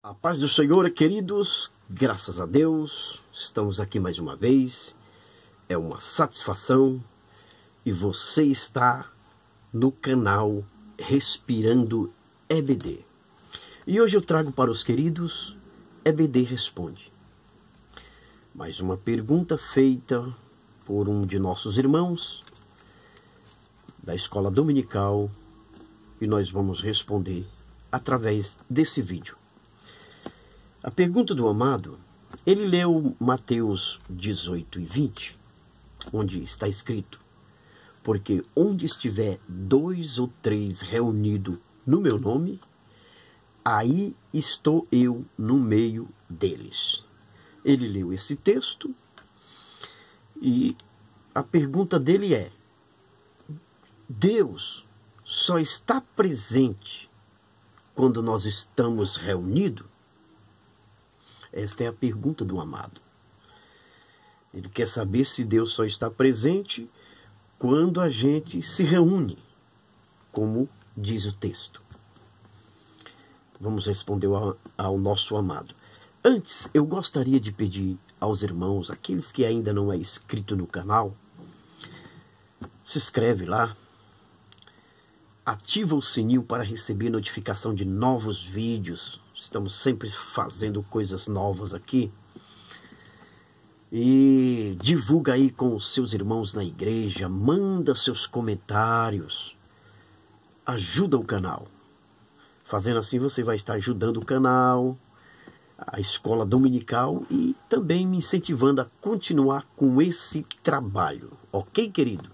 A paz do Senhor, queridos, graças a Deus, estamos aqui mais uma vez, é uma satisfação e você está no canal Respirando EBD. E hoje eu trago para os queridos EBD Responde. Mais uma pergunta feita por um de nossos irmãos da escola dominical e nós vamos responder através desse vídeo. A pergunta do amado, ele leu Mateus 18 e 20, onde está escrito: porque onde estiver 2 ou 3 reunidos no meu nome, aí estou eu no meio deles. Ele leu esse texto e a pergunta dele é: Deus só está presente quando nós estamos reunidos? Esta é a pergunta do amado. Ele quer saber se Deus só está presente quando a gente se reúne, como diz o texto. Vamos responder ao nosso amado. Antes, eu gostaria de pedir aos irmãos, aqueles que ainda não é inscrito no canal, se inscreve lá, ativa o sininho para receber notificação de novos vídeos. Estamos sempre fazendo coisas novas aqui. E divulga aí com os seus irmãos na igreja. Manda seus comentários. Ajuda o canal. Fazendo assim você vai estar ajudando o canal, a escola dominical e também me incentivando a continuar com esse trabalho. Ok, querido?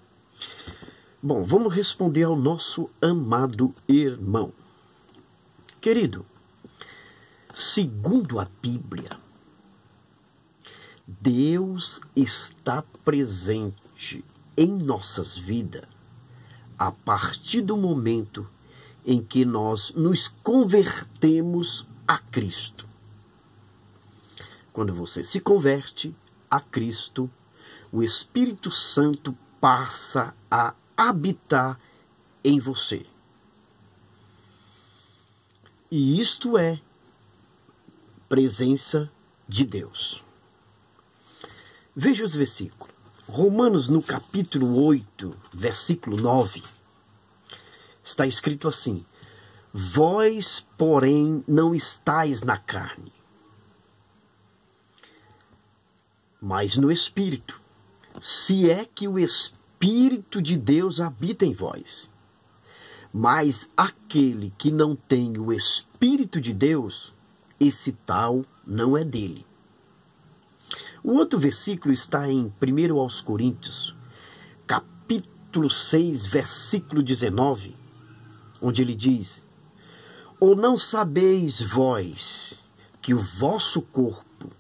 Bom, vamos responder ao nosso amado irmão. Querido, segundo a Bíblia, Deus está presente em nossas vidas a partir do momento em que nós nos convertemos a Cristo. Quando você se converte a Cristo, o Espírito Santo passa a habitar em você. E isto é presença de Deus. Veja os versículos. Romanos, no capítulo 8, versículo 9, está escrito assim: vós, porém, não estáis na carne, mas no Espírito, se é que o Espírito de Deus habita em vós. Mas aquele que não tem o Espírito de Deus, esse tal não é dele. O outro versículo está em 1 aos Coríntios, capítulo 6, versículo 19, onde ele diz: ou não sabeis vós que o vosso corpo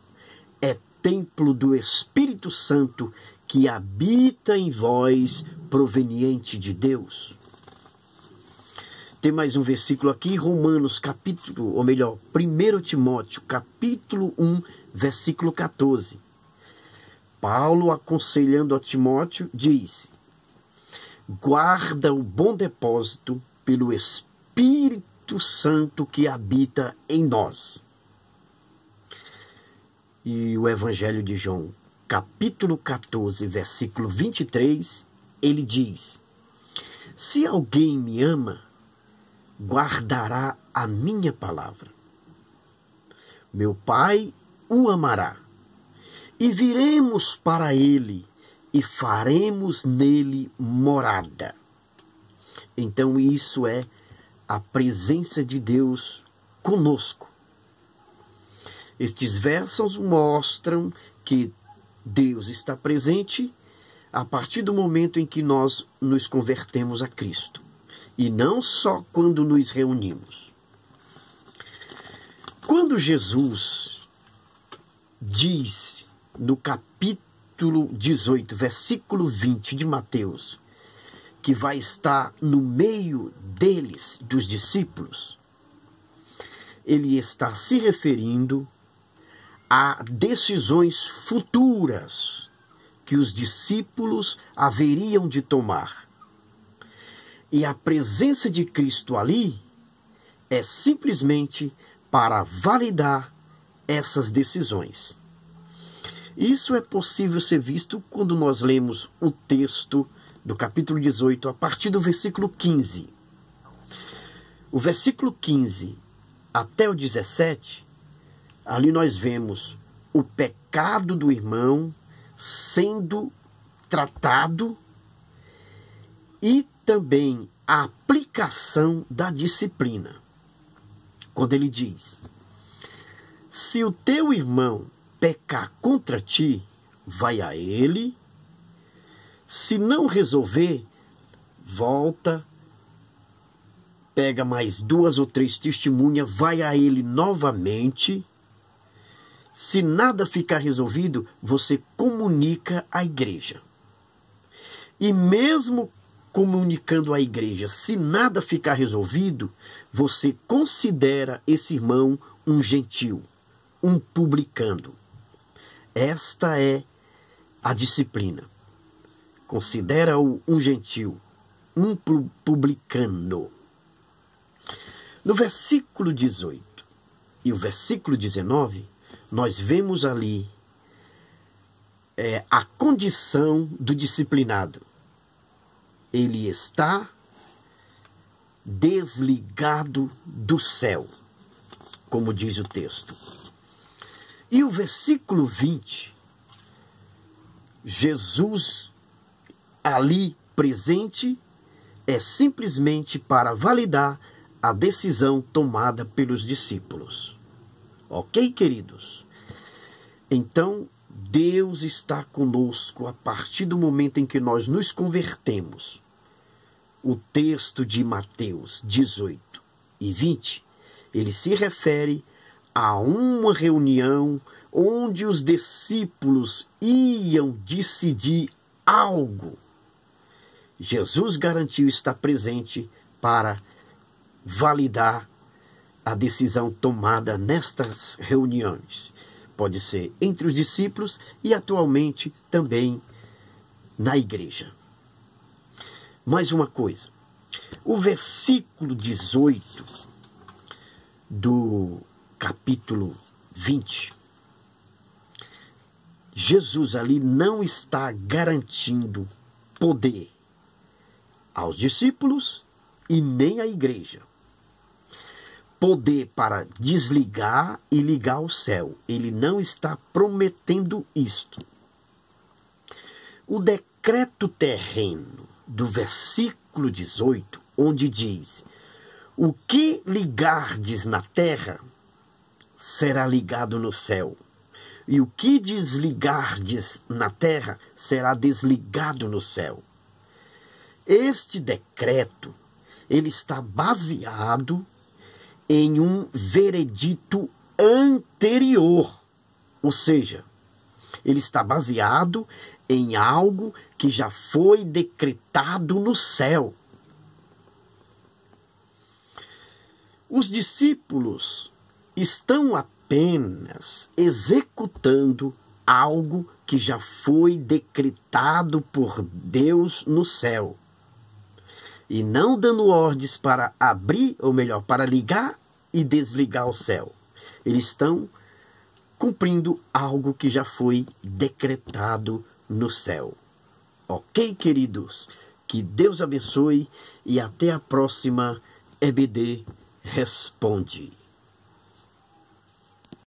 é templo do Espírito Santo que habita em vós, proveniente de Deus? Tem mais um versículo aqui, Romanos capítulo, ou melhor, 1 Timóteo, capítulo 1, versículo 14. Paulo, aconselhando a Timóteo, diz: guarda o bom depósito pelo Espírito Santo que habita em nós. E o Evangelho de João, capítulo 14, versículo 23, ele diz: se alguém me ama, guardará a minha palavra. Meu Pai o amará, e viremos para ele, e faremos nele morada. Então isso é a presença de Deus conosco. Estes versos mostram que Deus está presente a partir do momento em que nós nos convertemos a Cristo. E não só quando nos reunimos. Quando Jesus diz no capítulo 18, versículo 20 de Mateus, que vai estar no meio deles, dos discípulos, ele está se referindo a decisões futuras que os discípulos haveriam de tomar. E a presença de Cristo ali é simplesmente para validar essas decisões. Isso é possível ser visto quando nós lemos o texto do capítulo 18, a partir do versículo 15. O versículo 15 até o 17, ali nós vemos o pecado do irmão sendo tratado e também a aplicação da disciplina. Quando ele diz: se o teu irmão pecar contra ti, vai a ele. Se não resolver, volta, pega mais 2 ou 3 testemunhas, vai a ele novamente. Se nada ficar resolvido, você comunica à igreja. E mesmo comunicando à igreja, se nada ficar resolvido, você considera esse irmão um gentil, um publicano. Esta é a disciplina. Considera-o um gentil, um publicano. No versículo 18 e o versículo 19, nós vemos ali a condição do disciplinado. Ele está desligado do céu, como diz o texto. E o versículo 20, Jesus ali presente é simplesmente para validar a decisão tomada pelos discípulos. Ok, queridos? Então, Deus está conosco a partir do momento em que nós nos convertemos. O texto de Mateus 18 e 20, ele se refere a uma reunião onde os discípulos iam decidir algo. Jesus garantiu estar presente para validar a decisão tomada nestas reuniões. Pode ser entre os discípulos e atualmente também na igreja. Mais uma coisa. O versículo 18 do capítulo 20, Jesus ali não está garantindo poder aos discípulos e nem à igreja. Poder para desligar e ligar o céu. Ele não está prometendo isto. O decreto terreno do versículo 18, onde diz: o que ligardes na terra será ligado no céu, e o que desligardes na terra será desligado no céu. Este decreto, ele está baseado em um veredito anterior, ou seja, ele está baseado em algo que já foi decretado no céu. Os discípulos estão apenas executando algo que já foi decretado por Deus no céu, e não dando ordens para abrir, ou melhor, para ligar e desligar o céu. Eles estão cumprindo algo que já foi decretado no céu. Ok, queridos? Que Deus abençoe e até a próxima EBD Responde.